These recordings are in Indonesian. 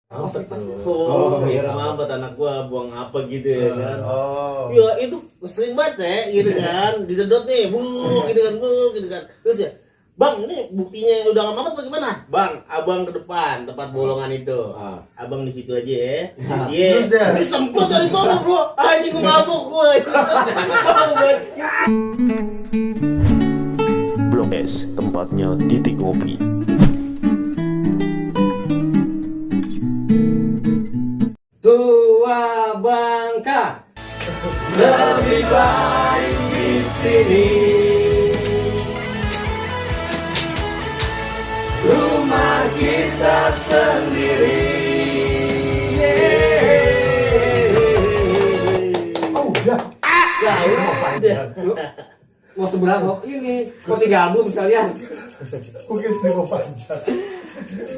Biar mampet anak gua buang apa gitu ya kan. Ya itu sering banget ya gitu kan. Disedot nih, gitu kan. Terus ya, Bang, ini buktinya udah mampet apa gimana? Bang, abang ke depan tempat bolongan itu. Abang di situ aja ya. Iya. Disempet dari sono, Bro. Anjing gua mabuk gua. Blok S, tempatnya titik ngopi. Tua Bangka lebih baik di sini. Rumah kita sendiri. Oh udah. Mau seberapa? Ini mau 3 album sekalian. Mungkin sedih mau panjang.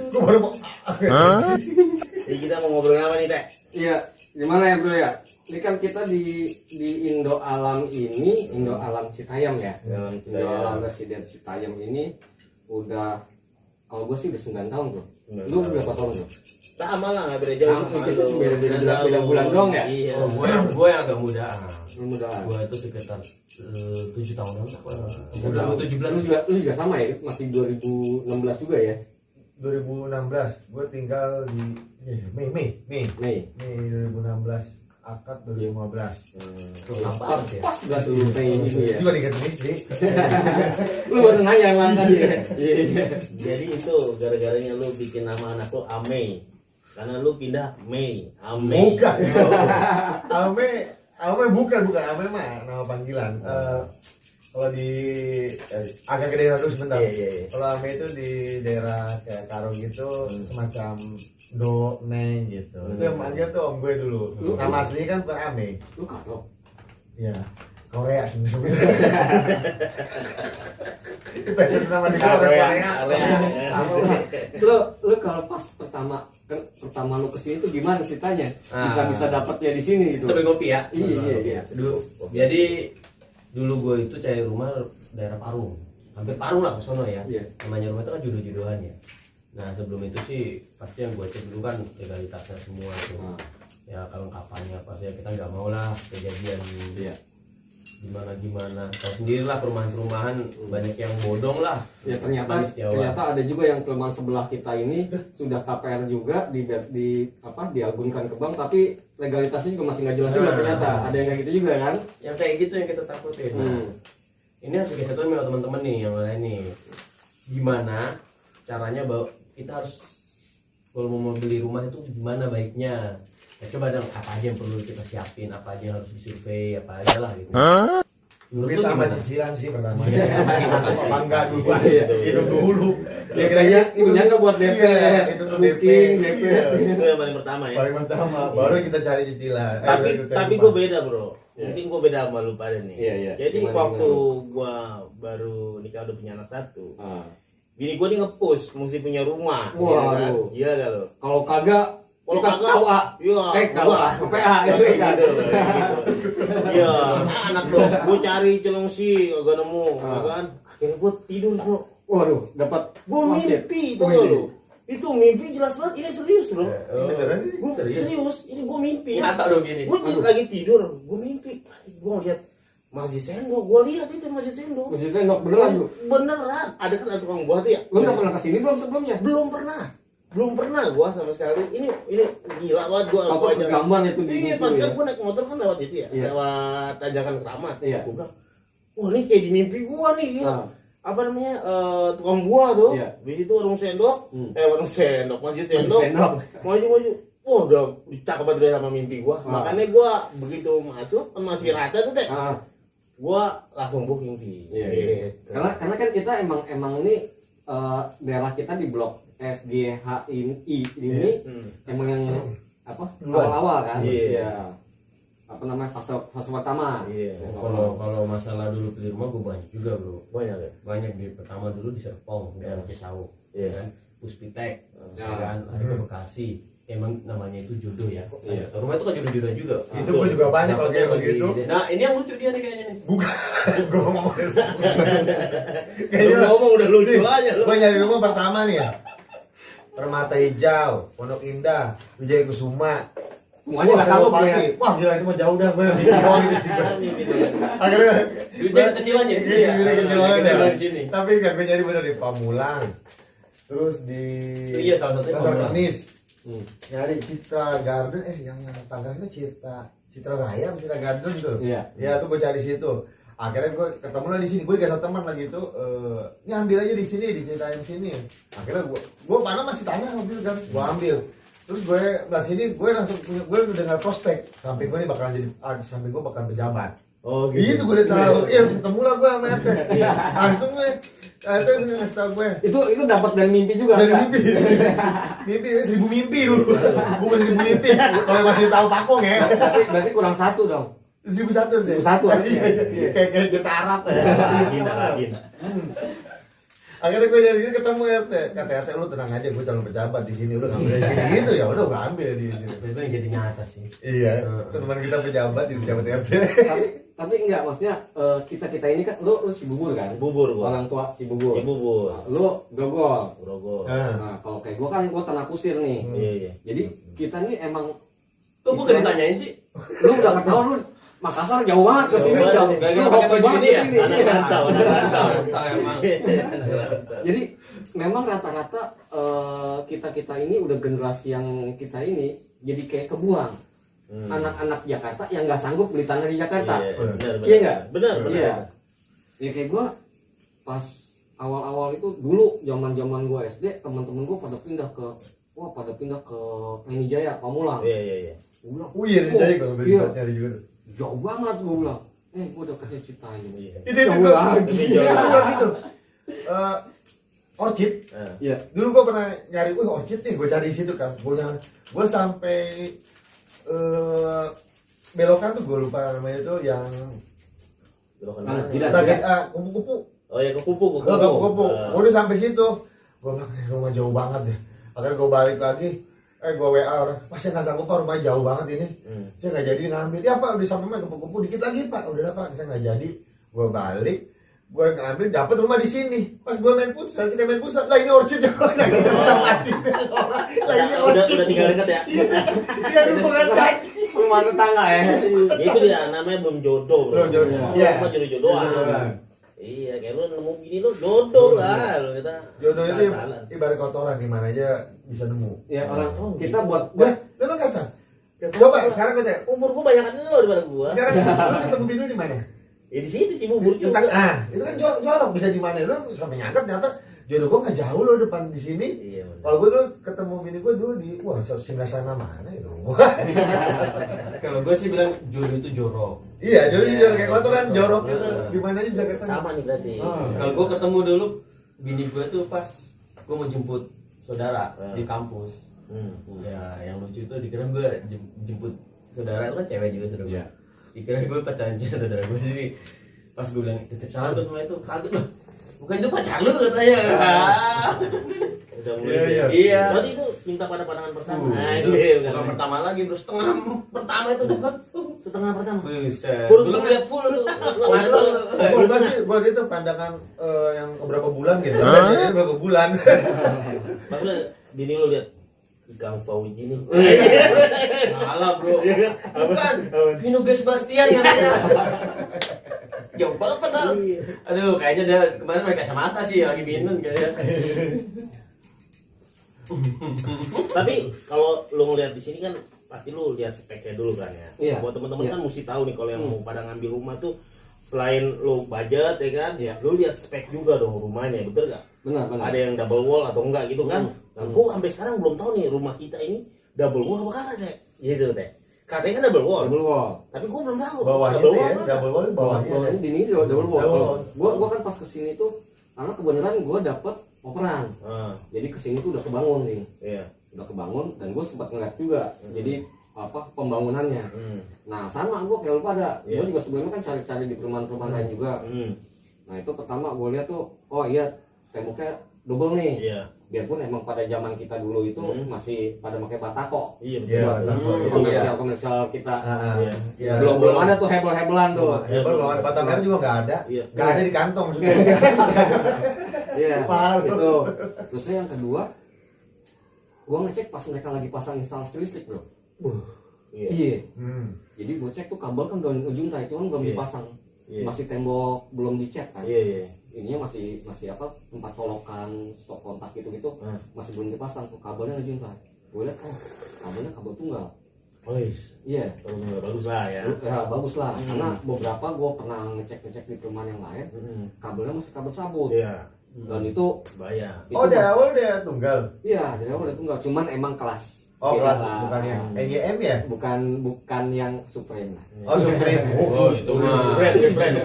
Gue baru mau. Jadi kita mau ngobrol apa nih, Teh? Iya, gimana ya bro ya? Ini kan kita di Indo Alam ini, Indo Alam Citayam ya. Indo Alam Residen Citayam ini udah, kalau gue sih udah 9 tahun bro. Lu berapa tahun bro? Sama lah, nggak beda jauh. Kita beda bulan doang ya? Iya. Oh, gue yang agak muda. Mudah-mudahan. Gue itu sekitar 7 tahunan lah. Udah 17 lu juga sama ya? Masih 2016 juga ya? 2016 gue tinggal di Mei 2016, akad 2015. Pas udah tuh Mei itu ya. Juga diganti istri. Lu baru nanya emang tadi ya? Iya. Jadi itu gara-garanya lu bikin nama anak lu Ame. Karena lu pindah Mei. Ame. Bukan. Ame bukan. Ame mah nama panggilan. Kalau di agak ke daerah dulu sebentar. Iya. Kalau Ame itu di daerah kayak Karo gitu, semacam Do Neng gitu. Itu yang manggil tuh om gue dulu. Nama aslinya kan bukan Ame. Lu karo? Iya. Korea sebenarnya. Itu betul nama di Korea. Lu kalau pas pertama lu kesini tuh gimana ceritanya? Bisa dapatnya di sini gitu. Sambil ngopi ya. Iya. Jadi dulu gue itu cari rumah daerah Parung, hampir Parung lah ke sono ya. Namanya rumah itu kan jodoh-jodohan ya. Nah sebelum itu sih pasti yang gue cek dulu kan legalitasnya semua tuh. Ya kelengkapannya apa sih, kita nggak mau lah kejadian gimana tahu sendiri lah, perumahan banyak yang bodong lah. Ya ternyata ada juga yang kelemahan sebelah kita ini sudah KPR juga diagunkan ke bank, tapi legalitasnya juga masih nggak jelas juga ternyata. Ada yang kayak gitu juga kan? Yang kayak gitu yang kita takutin. Ini harus kita satuin sama teman-teman nih yang lain nih. Gimana caranya bahwa kita harus kalau mau beli rumah itu gimana baiknya? Ya, coba dong apa aja yang perlu kita siapin, apa aja yang harus disurvei, apa aja lah gitu. Menurut tambah cicilan sih pertama. Bangga dulu. Itu dulu. Kayaknya punya nggak buat DP? Itu DP. Itu yang paling pertama ya. Paling pertama, baru kita cari cicilan. Tapi gue beda bro. Mungkin gue beda sama lu pada nih. Iya. Jadi waktu gue baru nikah udah punya anak 1. Bini gue nih nge-push mesti punya rumah. Waduh. Iya kan lo. Kalau kagak Kalau kita kagak, KUA. PA gitu. Iya, anak bro, gue cari Cilengsi agak nemu, kan? Akhirnya gue tidur bro. Waduh, dapat Gue mimpi, tau gak lu? Itu mimpi jelas banget, ini serius bro. Gue serius, ini gue mimpi. Nyata dong gini. Gue lagi tidur, gue mimpi. Gue lihat Masjid Sendok, gue lihat itu Masjid Sendok. Masjid Sendok beneran lu? Beneran, ada kan tukang buah tuh ya? Lu nggak pernah kesini belum sebelumnya? Belum pernah gua sama sekali. Ini gila banget gua. Apa gambar itu di Iya, pas kan gua naik motor kan lewat situ ya. Iya. Lewat Tanjakan Keramat. Iya. Gua bilang, wah ini kayak di mimpi gua nih gitu. Apa namanya? Tukang buah tuh. Iya. Di situ warung sendok. Masjid sendok. Maju. Wah, udah cakep banget deh sama mimpi gua. Makanya gua begitu masuk masih rata tuh teh. Gua langsung booking fee. Iya. Gitu. Karena kan kita emang ini daerah kita di blok FGHI ini emang yang awal-awal kan? Iya. Apa namanya fase pertama? Iya. Kalau masalah dulu beli rumah gue banyak juga bro. Banyak Di pertama dulu di Serpong, di Cisau, kan? Puspitek, kan? Ada ke Bekasi. Emang namanya itu jodoh ya. Rumah itu kan jodoh-jodoh juga. Itu gue juga banyak kalau kayak begitu. Nah ini yang lucu dia nih kayaknya nih. Bukan. Gue ngomong. Lu ngomong udah lucu aja lu. Gue nyari rumah pertama nih ya. Permata Hijau, Pondok Indah, Wijaya Kusuma. Semuanya nggak sanggup ya. Wah gila itu mah jauh dah gue doang di sini. Akhirnya Duitnya kecilan ya. iya, kecilan ya. Di sini. Tapi kan gue nyari bener di Pamulang. Terus di Iya, salah satunya Pasar Pamulang. Kemis. Nyari Citra Garden, yang Tangerang itu Citra Raya, Citra Garden tuh. Iya. Ya tuh gue cari situ. Akhirnya gue ketemu lah di sini. Gue dikasih teman lagi tuh. Ini ambil aja di sini, diceritain sini. Akhirnya gue mana masih tanya ambil kan, gue ambil. Terus gue bilang sini, gue langsung punya, gue udah dengar prospek. Sampai gue nih bakalan jadi, sampai gue bakalan pejabat. Oh Gitu gue udah tahu. Iya, ketemu lah gue sama Ete. Langsung gue. Ete ngasih tau gue. Itu dapat dari mimpi juga. Dari kan? mimpi. Mimpi 1000 mimpi dulu. Bukan 1000 mimpi. Kalau masih tahu pakong ya. Berarti kurang 1 dong. 1001 sih. 1001 Iya, iya. Kayak kita Arab ya. Rajin. Akhirnya gue dari sini ketemu RT. Kata RT lu tenang aja, gue calon pejabat di sini. Udah ngambil di sini gitu ya. Udah gue ambil di sini. Itu yang jadi nyata sih. Iya. Teman kita pejabat di pejabat RT. Tapi enggak, maksudnya kita ini kan lu Cibubur kan? Bubur gua. Orang tua Cibubur. Bubur. Nah, lu Grogol. Grogol. Nah, kalau kayak gua kan gua Tanah Kusir nih. Iya, iya. Jadi kita nih emang Kok bukan ditanyain sih? lu udah ketahuan lu Makassar jauh banget ke sini. Jauh banget. Gak Lu pakai hoki baju banget ini ke ya? sini. Anak Iya. rantau, anak rantau. Rantau emang. Jadi memang rata-rata kita ini udah generasi yang kita ini jadi kayak kebuang. Anak-anak Jakarta yang nggak sanggup beli tanah di Jakarta. Iya, benar, Iya nggak? Benar, Iya. Ya kayak gua pas awal-awal itu dulu zaman gua SD, teman-teman gua pada pindah ke Penny Jaya, Pamulang. Iya, iya, iya. Gua bilang, Oh iya, jadi kalau beli iya. nyari juga tuh. jauh banget gua bilang. Gua dapetnya Citayam. Iya. Itu Jauh juga. lagi. Iya, juga gitu. Orchid. Iya. Dulu gue pernah nyari, orchid nih, gue cari di situ kan. Gue sampai belokan tuh gue lupa namanya itu yang Belokan Mana? mana? Tidak. target kupu-kupu. Oh ya, ke kupu. Kupu-kupu. Gue udah sampai situ. Gue bilang, rumah jauh banget ya. Akhirnya gue balik lagi. Gue WA orang, Mas saya nggak sanggup Pak, rumah jauh banget ini. Saya nggak jadi ngambil. Ya Pak, udah sampai mana kupu-kupu dikit lagi Pak. Udah Pak, saya nggak jadi. Gue balik. Gue ngambil, dapat rumah di sini. Pas gue main futsal, kita main futsal. Lah ini orchid ya. Lah ini mati. Lah ini orchid. Udah tinggal dekat ya. Iya, dulu pernah jadi. Rumah tetangga ya. Ya itu dia namanya belum jodoh, bro. Belum jodoh. Iya. Iya. Jodoh-jodohan. Jodoh-jodohan. Iya, kayak lu nemu gini lu jodoh lah. Lu kita Jodoh itu salah. ibarat kotoran, di mana aja bisa nemu. Ya orang Oh, kita gitu. buat Memang kata. Coba sekarang gue tanya, Umur gua banyakan lu daripada gua. sekarang lu ketemu bini lu di mana? Ya di situ Cibubur juga. Itu kan jorok bisa di mana? Lu sampai nyangkat ternyata jodoh gue nggak jauh loh depan di sini. Iya, benar. Kalau gue dulu ketemu bini gue dulu di sebelah sana mana itu? Kalau gue sih bilang jodoh itu jorok. Iya, jodoh Iya, jorok kayak kotoran jorok. jorok gitu. Heeh. Di mana aja bisa ketemu. Sama nih berarti. Kalau gue ketemu dulu bini gue tuh pas gue mau jemput saudara di kampus. Ya yang lucu itu dikira gue jemput saudara itu kan cewek juga saudara gue. Dikira gue pacaran saudara gue, jadi pas gue bilang titip salam tuh sama itu kaget loh. Bukan itu pacar lu katanya. Udah Iya, mulai. iya. Iya. Berarti itu cinta pada pandangan pertama. Itu Iya, bukan pertama lagi bro, setengah pertama itu udah langsung. setengah pertama. Buset. Baru Belum setengah. lihat full tuh. Setengah itu. Gue sih gue gitu pandangan yang berapa bulan gitu. Jadi berapa bulan. Maksudnya bini lu lihat Ikang Fauji nih. Salah bro. Bukan. Vino Sebastian katanya. Jauh banget padahal. Aduh, kayaknya dia kemarin pakai kacamata sih lagi minum kayaknya. Tapi kalau lu ngeliat di sini kan pasti lu lihat speknya dulu kan ya. Iya. Buat teman-teman Iya. kan mesti tahu nih kalau yang mau pada ngambil rumah tuh selain lu budget ya kan, Iya. lu lihat spek juga dong rumahnya, betul gak? benar. Ada yang double wall atau enggak gitu kan? Nah, gua sampai sekarang belum tahu nih rumah kita ini double wall apa kagak deh. Gitu teh. Katanya kan double wall. Double wall. Tapi gua belum tahu. Bawahnya double itu wall ya, apa? double wall bawahnya. Bawahnya di ini juga double wall. Double wall. Gua kan pas kesini tuh karena kebenaran gua dapet operan. Ah, Jadi kesini tuh udah kebangun nih. iya. Udah kebangun dan gue sempat ngeliat juga. Jadi apa pembangunannya. Nah sama gue kayak lu pada. Iya. Gue juga sebelumnya kan cari-cari di perumahan-perumahan lain juga. Nah itu pertama gue lihat tuh, oh iya temboknya double nih. Iya. Biarpun emang pada zaman kita dulu itu masih pada pakai batako. Iya, Iya, betul. batako. Komersial kita Iya. Iya. belum ada tuh hebel-hebelan tuh. Ya, kalau ada batang merah juga nggak ada. Iya. Nggak ada di kantong maksudnya. Iya. Mahal. Itu. Terus yang kedua gua ngecek pas mereka lagi pasang instalasi listrik, bro. Iya. Iya. Jadi gua cek tuh kabel kan dari ujung tadi cuman belum Iya. dipasang. Iya. Masih tembok belum dicat kan. Iya. Ininya masih apa tempat colokan stop kontak gitu masih belum dipasang tuh kabelnya ujung tadi. Gua lihat kabelnya kabel tunggal. Iya. Bagus lah ya. Ya bagus lah karena beberapa gua pernah ngecek di perumahan yang lain kabelnya masih kabel sabut. Iya. Dan itu Bayar. itu dari awal dia tunggal. iya dari awal udah tunggal cuman emang kelas Oh, beda kelas lah. bukan yang NYM ya? bukan yang Supreme lah. Oh, Supreme. Oh, itu mah. Brand.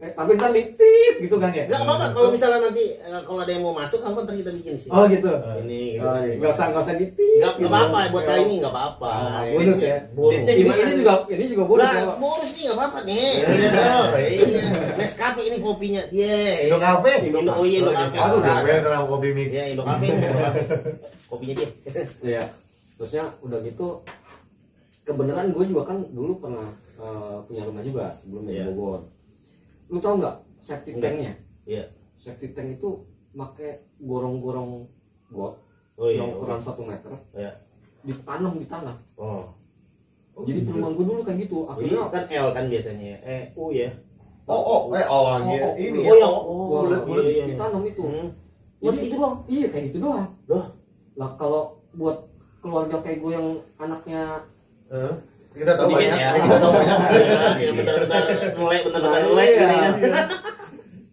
Tapi ntar lipit gitu kan ya. Enggak apa-apa kalau misalnya nanti kalau ada yang mau masuk apa ntar kita bikin sih. Oh gitu. Ini Oh, iya. Nggak usah lipit. Enggak apa-apa buat kali ini enggak apa-apa. Bonus ya. Bonus. Ini juga bonus ya. Lah, bonus nih enggak apa-apa nih. Iya. Nescafe ini kopinya. Iya. Indo Cafe? Indo Cafe. Aduh, gue terlalu kopi mix. Iya, Indo Cafe. Kopinya dia. Iya. Terusnya udah gitu kebenaran gue juga kan dulu pernah punya rumah juga sebelum di Iya. Bogor. Lu tau nggak septic Enggak. tanknya? Iya. Septic tank itu pakai gorong-gorong got Oh iya. yang ukuran 1 meter. Iya. Ditanam di tanah. Oh. Jadi perumahan gue dulu kayak gitu. Ini Akhirnya kan L kan biasanya. U ya. Ini Oh, ya. yang bulat-bulat. iya. ditanam itu. Jadi itu doang. Iya kayak gitu doang. Loh. Lah kalau buat keluarga kayak gue yang anaknya Kita tahu Sedikit banyak. ya. Kita tahu banyak. Iya, bentar-bentar mulai bentar-bentar Nah, mulai iya. gini kan.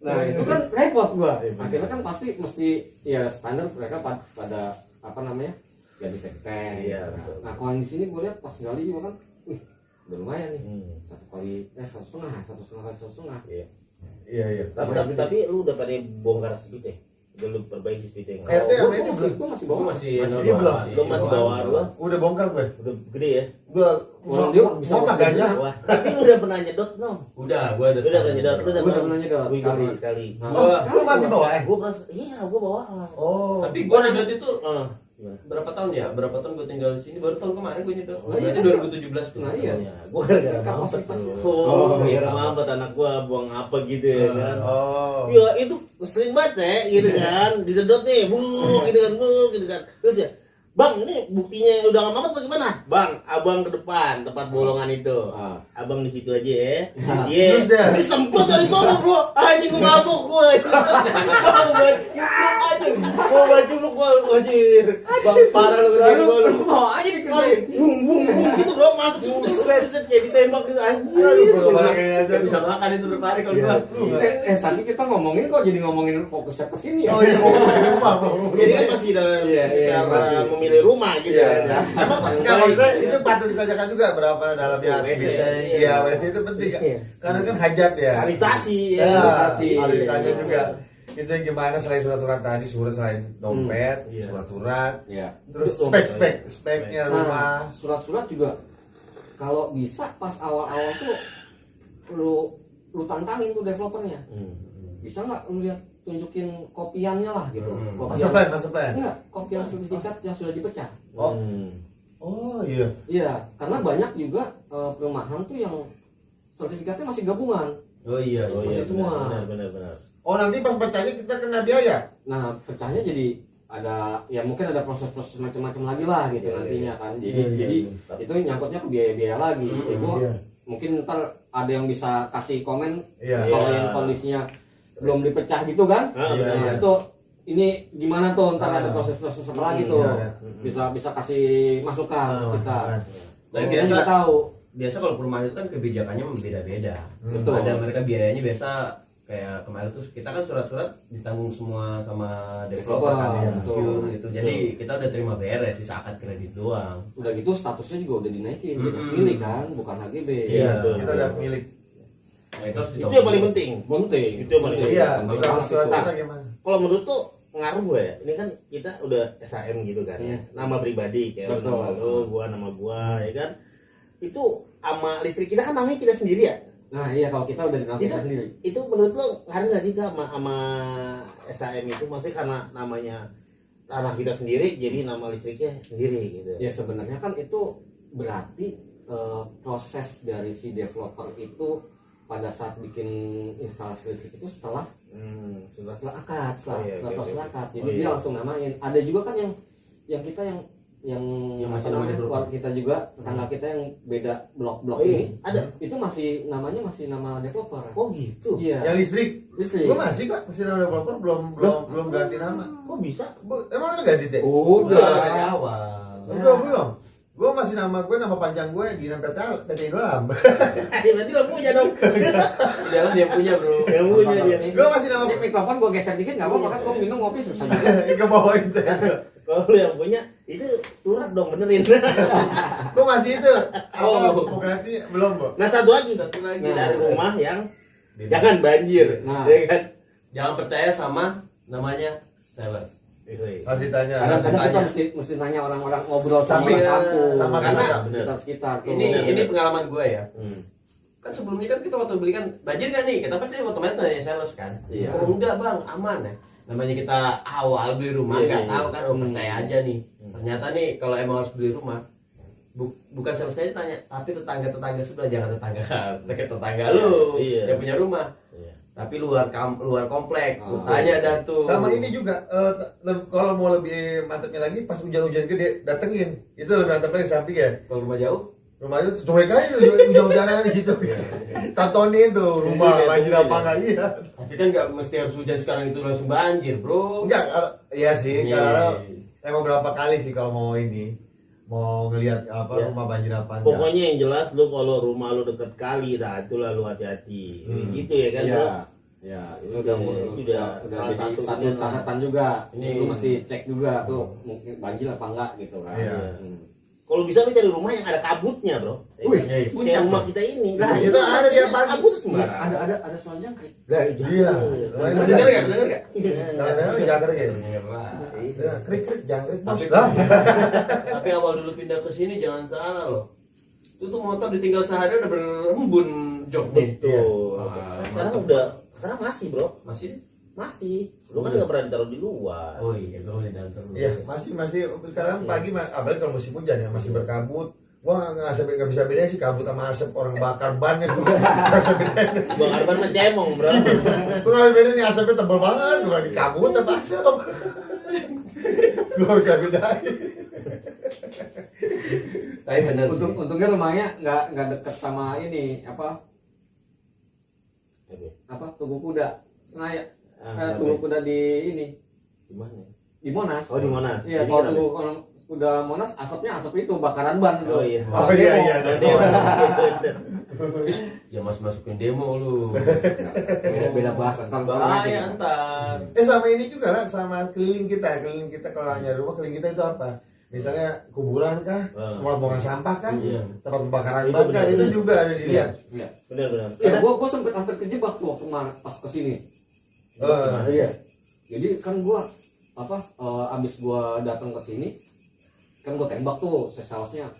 Nah itu kan repot gua. Akhirnya kan pasti mesti ya standar mereka pada apa namanya ganti septic. Iya, Nah, betul. nah kalau yang di sini gua lihat pas gali juga kan, wih udah lumayan nih. Hmm. 1,5 kali 1,5. Iya. Tapi lu udah pada bongkar speed ya? Udah lu perbaiki speednya nggak? RT sama ini belum. Gua masih bawa. Masih Masih belum. Lu masih bawa lu? Udah bongkar gue. Udah gede ya? Kalau dia bisa Mau nggak pakai gajah? Wah, tapi lu udah pernah nyedot no? Udah, gua ada Lu udah pernah nyedot? Lu udah Gua udah pernah nyedot Wih, gua pernah sekali. Nah, Lu masih bawa Gua pernah, iya gua bawa. Oh. Tapi gua nyedot itu Gimana? berapa tahun ya? Berapa tahun gua tinggal di sini? Baru tahun kemarin gua nyedot. Oh, iya, Berarti kan? 2017 tuh. Nah, iya. Ya, gua gara-gara Kan mampet kapasitas. tuh. Oh, Gara-gara iya. mampet anak gua buang apa gitu ya kan. Oh. Ya itu sering banget ya gitu kan. Disedot nih, gitu kan. Terus ya, Bang, ini buktinya udah nggak mampet bagaimana? Bang, abang ke depan tempat bolongan itu. Ah. Abang di situ aja ya. Terus deh. Disempet dari sono, Bro. Anjing gua mabuk gua. Anjing. Gua baju lu gua anjir. Bang, parah lu kerjain gua lu. mau aja dikerjain. Bung gitu, Bro. Masuk set kayak ditembak gitu anjir. Aduh, bayangin aja. Gak bisa makan itu berapa hari kalau gua. Tapi kita ngomongin kok jadi ngomongin fokusnya ke sini ya. Oh iya, mau di rumah, mau. Jadi kan masih dalam Iya, cara masih. memilih rumah gitu Iya. ya. Emang enggak maksudnya itu patut ditanyakan juga berapa dalamnya WC. speed tank. Iya. Iya, WC itu penting. Iya. Karena kan hajat ya. Sanitasi Ya, ya. sanitasi. harus ditanya juga. Itu yang gimana selain surat-surat tadi, selain dompet, Iya. surat-surat, Iya. terus Betul. speknya rumah. Nah, surat-surat juga kalau bisa pas awal-awal tuh lu tantangin tuh developernya. Bisa nggak lu lihat tunjukin kopiannya lah gitu. Master plan. Enggak, kopian sertifikat yang sudah dipecah. Oh. Oh iya. Iya, karena banyak juga perumahan tuh yang sertifikatnya masih gabungan. Oh iya, Masih semua. Benar. Oh nanti pas pecahnya kita kena biaya. Nah, pecahnya jadi ada ya mungkin ada proses-proses macam-macam lagi lah gitu Iya, nantinya kan. Jadi Iya, iya, jadi iya. itu nyangkutnya ke biaya-biaya lagi. Ya, gua Iya. mungkin ntar ada yang bisa kasih komen Iya. kalau Iya. yang kondisinya belum dipecah gitu kan. Ah, Iya, Nah, iya. itu ini gimana tuh ntar ada Ah. proses-proses apa lagi tuh. Iya, Bisa kasih masukan kita. Dan Kita juga biasa tahu. kalau perumahan itu kan kebijakannya membeda-beda. Betul. Ada mereka biayanya biasa kayak kemarin tuh kita kan surat-surat ditanggung semua sama developer kan ya, Betul. Cure gitu. Jadi kita udah terima beres, sisa akad kredit doang. Udah gitu statusnya juga udah dinaikin jadi Mm-mm. milik kan, bukan HGB. Iya, betul. kita udah milik. Nah, itu harus Itu yang paling penting. Penting. Itu yang paling penting. Iya, Penting surat banget itu. kita gimana? Kalau menurut tuh ngaruh gue ya. Ini kan kita udah SHM gitu kan ya. Nama pribadi kayak Betul. nama lu, nama gua ya kan. Itu sama listrik kita kan namanya kita sendiri ya. Nah iya kalau kita udah dinamakan Itu- sendiri. Itu menurut lo ngaruh nggak sih Kak sama SHM itu? Maksudnya karena namanya tanah kita sendiri jadi nama listriknya sendiri gitu. Ya sebenarnya kan itu berarti proses dari si developer itu pada saat bikin instalasi listrik itu setelah Setelah akad, setelah iya, proses oke. akad. Jadi Oh, dia iya. langsung namain. Ada juga kan yang kita yang masih apa namanya namanya, belum. keluarga kita juga, tetangga kita yang beda blok-blok Oh, iya. ini, Ada. itu masih namanya masih nama developer. Oh gitu. Iya. Yang listrik. Listrik. Gua masih kok, masih nama developer belum ganti nama. Kok bisa? Emang udah ganti teh? Udah. dari awal. Belum. Gue masih nama panjang gue di PT Indolam. Berarti lo punya dong. Jangan dia punya bro. Yang punya dia. Gue masih nama Ini mikrofon gue geser dikit nggak apa-apa kan, gue minum ngopi susah juga. ke bawain teh. Kalau lu yang punya itu turap dong benerin. Gue masih itu. Apa? Oh. Mau ganti belum, Bu? Nah satu lagi Satu lagi. dari rumah yang Beda. jangan banjir, Nah. ya kan? Jangan percaya sama namanya sales. Harus ditanya. Kadang-kadang kita Tanya. mesti nanya orang-orang ngobrol sama Tapi, kampung, sama Karena sekitar-sekitar tuh. Ini pengalaman gue ya. Hmm. Kan sebelumnya kan kita waktu beli kan banjir kan nih, kita pasti otomatis nanya sales kan. Iya. Oh enggak bang, aman ya. Namanya kita awal beli rumah Iya, nggak iya, tahu kan, oh Hmm. percaya aja nih. Hmm. Ternyata nih kalau emang harus beli rumah, bukan sales saya tanya, tapi tetangga sebelah, jangan tetangga dekat tetangga lu Iya. yang punya rumah. Iya. Tapi luar kompleks, lu Oh. tanya dah tuh. Sama ini juga kalau mau lebih mantepnya lagi pas hujan-hujan gede datengin. Itu lebih mantep lagi samping ya. Kalau rumah jauh, Rumah itu cuek aja hujan-hujanan di situ. Tontonin tuh rumah Iya, banjir iya. apa enggak iya. tapi kan nggak mesti harus hujan sekarang itu langsung banjir bro. Enggak, iya sih, Iya. karena emang berapa kali sih kalau mau ini mau ngelihat apa Ya. rumah banjir apa enggak. Pokoknya yang jelas lu kalau rumah lu deket kali, nah itulah lu hati-hati. Gitu ya kan? Iya. Bro? Ya, itu Iya, udah itu udah salah jadi satu satu ini. catatan juga. Ini Ini. lu mesti cek juga tuh mungkin banjir apa enggak gitu kan. Iya. Hmm. Kalau bisa lu cari rumah yang ada kabutnya, bro. Wih, Kayak puncak, rumah bro. kita ini. Nah, itu ada dia pagi. kabut sembarang. Ada soal jangkrik. Nah, Iya. Bener nggak? Bener nggak? Jangan jangan ya. Bener lah. Ya, krik jangan krik. Tapi Lah. tapi awal dulu pindah ke sini jangan salah loh. Itu tuh motor ditinggal sehari udah berembun joknya. Betul. Wah, Sekarang masih, bro. Masih? Masih. Lu kan nggak pernah ditaruh di luar. Oh iya, gue boleh dalam terus. Iya, masih sekarang pagi apalagi kalau musim hujan ya masih berkabut. Wah, nggak bisa bedain sih kabut sama asap orang bakar ban ya. Nggak bisa bedain. Bang Arban mah cemong, bro. Gue nggak bisa bedain nih asapnya tebal banget. Gue di kabut apa asap. Gue nggak bisa bedain. Tapi bener sih. Untungnya rumahnya nggak dekat sama ini apa tunggu kuda. Senayan. Tunggu kuda di ini Di mana? di Monas. Oh, di Monas. Iya, Jadi kalau kenapa? tunggu kalau kuda Monas asap itu bakaran ban tuh. Oh iya. Oh iya, Demo. Ya masukin demo lu. Beda bahasa ntar Bahaya ntar. Sama ini juga lah, sama keliling kita kalau hanya rumah keliling kita itu apa? Misalnya kuburan kah, tempat buangan sampah kah, Iya. tempat pembakaran Itu ban kah, benar, itu benar. juga ada dilihat. Iya. Benar-benar. Ya, gua sempet hampir kejebak tuh waktu pas kesini. Iya. Jadi kan gua abis gua datang ke sini kan gua tembak tuh salesnya.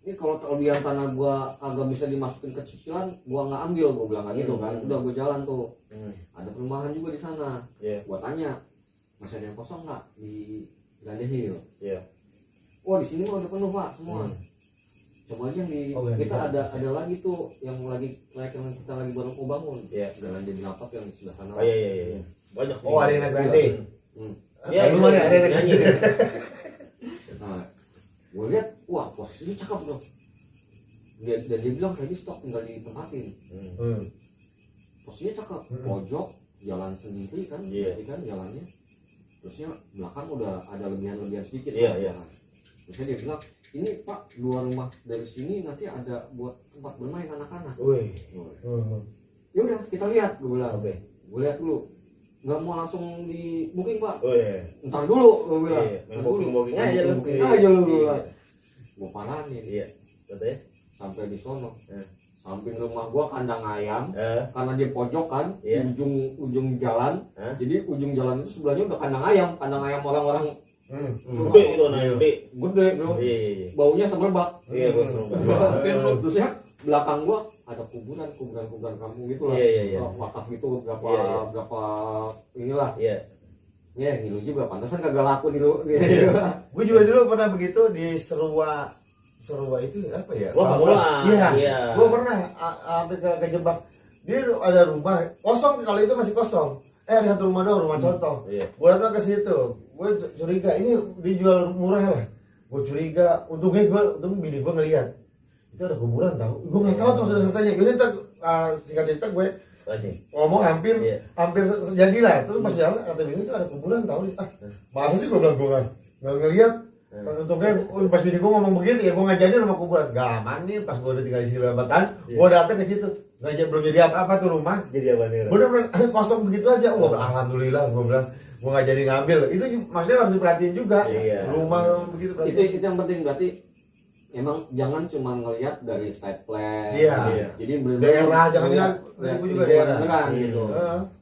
Ini kalau kelebihan tanah gua agak bisa dimasukin ke cicilan, gua nggak ambil, gua bilang kayak gitu kan. Udah gua jalan tuh. Ada perumahan juga di sana. Iya. Gua tanya, masih ada yang kosong nggak di Grande Hill? Iya. Wah di sini mah udah penuh pak semua. Coba aja yang di kita ada lagi tuh yang lagi proyek yang kita lagi baru mau bangun. Iya. Jalan jadi lapak yang di sebelah sana. Oh iya. Banyak sih. Oh, Arena Grande. Iya, Rumah nih Arena nyanyi. Grande. Nah, gue lihat, wah posisinya cakep bro. Dan dia bilang kayak stok tinggal ditempatin. Posisinya cakep, pojok, jalan sendiri kan, Iya. kan jalannya. Terusnya belakang udah ada lebihan sedikit. Iya. Terusnya dia bilang, ini pak dua rumah dari sini nanti ada buat tempat bermain anak-anak. Wih. Ya udah kita lihat, gue bilang. Oke. Gue lihat dulu. Nggak mau langsung di booking pak. Wih. Ntar dulu, gue bilang. Iya, main booking aja lu. Booking Iya. aja lu Iya. bilang. Gue paranin. Iya. Katanya? Sampai di sono. Samping rumah gua kandang ayam. Eh. Karena dia pojok kan, Iya. di ujung jalan. Jadi ujung jalan itu sebelahnya udah kandang ayam orang-orang Gede itu anak gede. gede bro. Iya. Baunya semerbak. Iya, bos. Terusnya belakang gua ada kuburan kampung gitu lah. Iya. Wakaf itu berapa Iya. berapa inilah. Iya. Ya ngilu juga, pantesan kagak laku di Gue juga dulu pernah begitu di Serua itu apa ya? Wah, Pamulang. Iya. Iya. Gue pernah sampai kejebak. Dia ada rumah kosong, kalau itu masih kosong. Ada satu rumah doang, rumah contoh. Iya. Gue datang ke situ, gue curiga ini dijual murah lah. Gue curiga, untungnya bini gue ngeliat itu ada kuburan tahu. Gue nggak tahu tuh selesainya. Ini singkat cerita gue ngomong hampir jadilah. Terus pas jalan kata bini itu ada kuburan tahu. Masa sih gue bilang gue nggak ngeliat. Untungnya pas bini gue ngomong begitu ya gue nggak jadi rumah kuburan. Gak aman nih pas gue udah tinggal di sini berapa tahun. Gue datang ke situ. Belum jadi apa-apa tuh rumah. Jadi apa nih? Bener-bener kosong begitu aja. Gue bilang alhamdulillah, gue bilang gue nggak jadi ngambil. Itu maksudnya harus diperhatiin juga. Iya. Rumah begitu Itu yang penting, berarti emang jangan cuma ngelihat dari side plan. Iya. Jadi bener-bener Daerah, jangan ngeliat itu juga daerah. beneran gitu.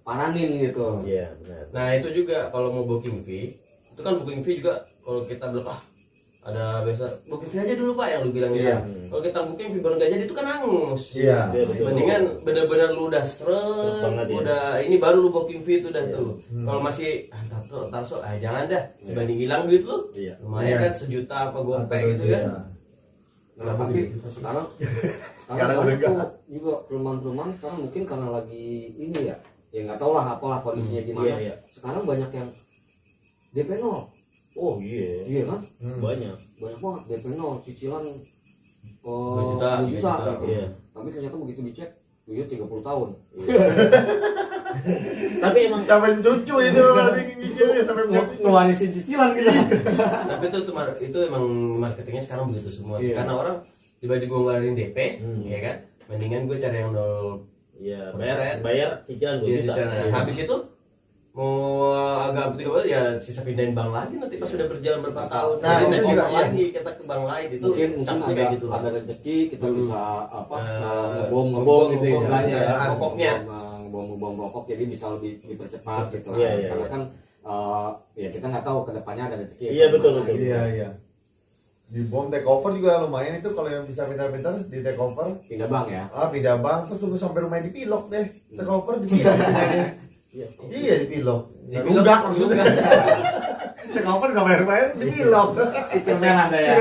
Paranin gitu. Iya benar. Nah itu juga kalau mau booking fee, itu kan booking fee juga kalau kita bilang ada biasa booking fee aja dulu Pak yang lu bilang Iya. Kalau kita booking fee baru nggak jadi itu kan hangus. Iya. Mendingan bener-bener lu udah banget ya. udah ini baru lu booking fee itu dah tuh. Kalau masih tarso jangan dah. Dibanding hilang duit lu. Iya. Lumayan Iya. kan sejuta apa gope gitu kan. Nah, tapi sekarang Sekarang udah tuh enggak. juga perumahan-perumahan sekarang mungkin karena lagi ini ya nggak tahu lah apalah kondisinya gimana. Iya, iya. Sekarang banyak yang DP 0. Oh iya. Iya kan? Banyak. Banyak banget DP 0, cicilan 2 juta, 2 juta, 3 juta, gitu. iya. Tapi ternyata begitu dicek dia 30 tahun. Tapi emang Sampai cucu itu nanti nyicilnya sampai Ngewarisin cicilan kita. Tapi itu emang marketingnya sekarang begitu semua. Iya. Karena orang tiba-tiba gue ngeluarin DP, ya kan? Mendingan gue cari yang 0. ya bayar cicilan 2 Iya, juta. cicilan. Habis itu mau agak betul ya sisa pindahin bank lagi nanti pas sudah berjalan berapa tahun. Nah, Jadi itu take juga, over iya. lagi kita ke bank lain itu Mungkin capeknya kayak gitu. ada rezeki kita bisa apa ngebom ngebom gitu ya ngebom istilahnya ya. pokoknya. Ngebom pokok jadi bisa lebih dipercepat gitu lah. Iya, iya, Karena iya. kan ya kita nggak tahu kedepannya ada rezeki. Iya, betul, kemana betul. gitu. Iya. Di bom take over juga lumayan itu kalau yang bisa pintar-pintar di take over. Pindah bank ya. Pindah bank terus tunggu sampai rumahnya dipilok deh. Take over dipilok rumahnya. Iya dipilok. Enggak maksudnya. Take over nggak bayar dipilok. Itu merah ada ya.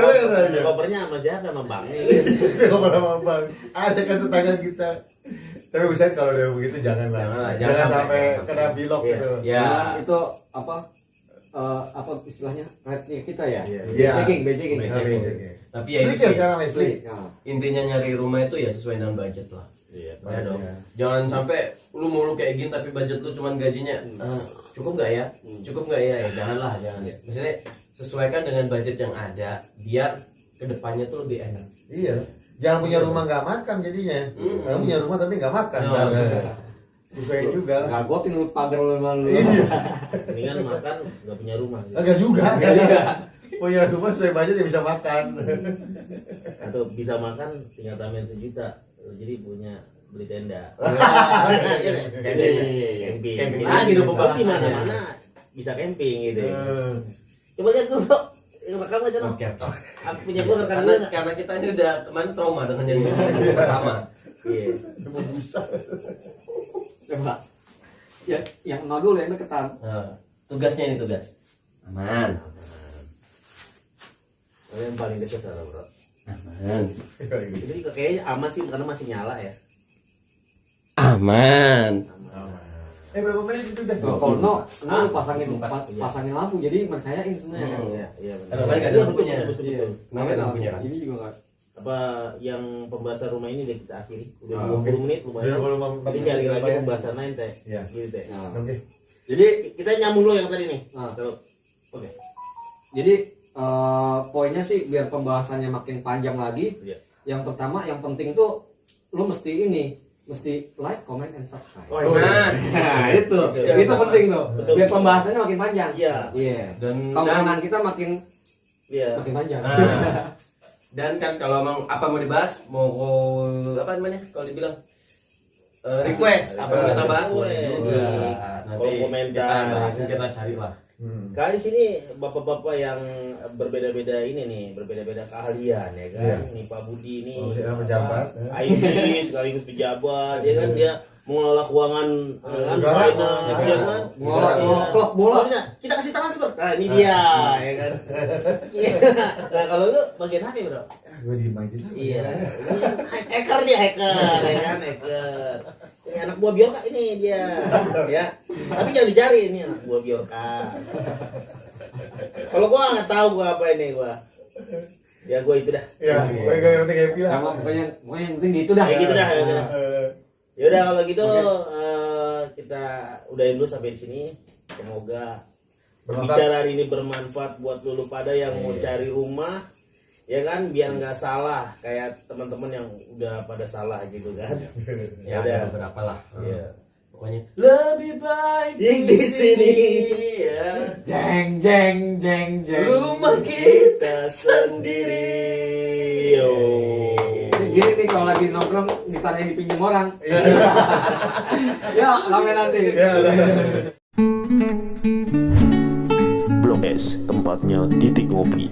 Kopernya sama siapa sama banknya. Take over sama bang. Ada kan tetangga kita. Tapi bisa kalau udah begitu janganlah. Jangan sampai kena bilok Iya. gitu. Ya, Itu apa istilahnya rate-nya kita ya. Iya. Bejeging. tapi ya Slik itu ya sih. sekarang slik. Nah, Intinya nyari rumah itu ya sesuai dengan budget lah. Iya. Ya dong. Iya. Jangan sampai lu mulu kayak gini tapi budget lu cuman gajinya cukup nggak ya? Cukup nggak ya? Ya janganlah, jangan ya. Maksudnya sesuaikan dengan budget yang ada biar kedepannya tuh lebih enak. Iya. Jangan punya rumah nggak makan jadinya. Kamu punya rumah tapi nggak makan. Sesuai juga lah. nggak gotin lu pagar lu malu. Iya. Mendingan makan nggak punya rumah. Gitu. Agak juga. Punya rumah sesuai budget ya bisa makan. Atau bisa makan tinggal tambahin 1 juta. Jadi punya beli tenda. Camping. Camping lagi dong pembahasannya. Di mana-mana bisa camping gitu. Coba lihat dulu, Bro. Rekam aja dong. Oke. Aku punya gua rekam dulu. Karena kita ini udah kemarin trauma dengan yang pertama. Iya. Coba. Ya, yang nol dulu yang deketan. Nah, tugasnya ini tugas. Aman. Yang paling dekat adalah Bro. Aman. Jadi kayaknya aman sih karena masih nyala ya. Aman. Berapa menit itu udah? Kalau no, lu pasangin empat, iya. pasangin lampu jadi mercayain sebenarnya kan. Iya, iya benar. Karena kan nggak ada Iya, lampunya. betul. Kenapa ada lampunya kan? Ini juga nggak. Apa yang pembahasan rumah ini udah kita akhiri. Udah Ah, 20 menit lumayan. Udah 20 menit. Jadi cari lagi pembahasan lain teh. Iya. Gitu teh. Nah, Oke. jadi Kita nyambung dulu yang tadi nih. nah, Kalau oke. jadi poinnya sih biar pembahasannya makin panjang lagi. Iya. Yang pertama, yang penting tuh lu mesti like, comment, and subscribe. Oh, Nah, itu Betul. itu penting tuh. Betul. Biar pembahasannya makin panjang. Iya. Iya. Dan Tongkrongan kita makin Iya. panjang. Nah, dan kan kalau emang apa mau dibahas, mau apa namanya? Kalau dibilang request apa yang kita bahas boleh juga. Nanti Kalau komentar. kita bahasin, kita cari lah. Kali sini bapak-bapak yang berbeda-beda ini nih, berbeda-beda keahlian ya kan. Iya. Nih Pak Budi ini Oh, iya, pejabat. IT sekaligus pejabat ya kan, dia mengelola keuangan Negara. finance ya kan. Mengelola klub bola. Pokoknya kita kasih transfer. Nah, ini dia ya kan. Iya. Nah, kalau lu bagian apa, Bro? Gue diem aja lah. Iya. Hacker dia, hacker ya kan, hacker. Ini anak buah Biorka ini dia. Ya. Tapi jangan dicari ini anak buah Biorka. Kalau gua nggak tahu gua apa ini gua. Ya gua itu dah. Ya, gue gak ngerti kayak gila. Sama pokoknya yang penting gitu dah. Kayak gitu dah. Ya udah. Ya udah kalau gitu kita udahin dulu sampai di sini. Semoga bicara hari ini bermanfaat buat lu pada yang mau cari rumah. Ya kan, biar nggak salah kayak teman-teman yang udah pada salah gitu kan. Ya ada beberapa lah. Iya. Pokoknya lebih baik Di sini. ya. Jeng jeng jeng jeng. Rumah kita sendiri. Yo. Gini nih kalau lagi nongkrong ditanya dipinjam orang. Yuk, sampai nanti. Ya, Blok S, tempatnya titik ngopi.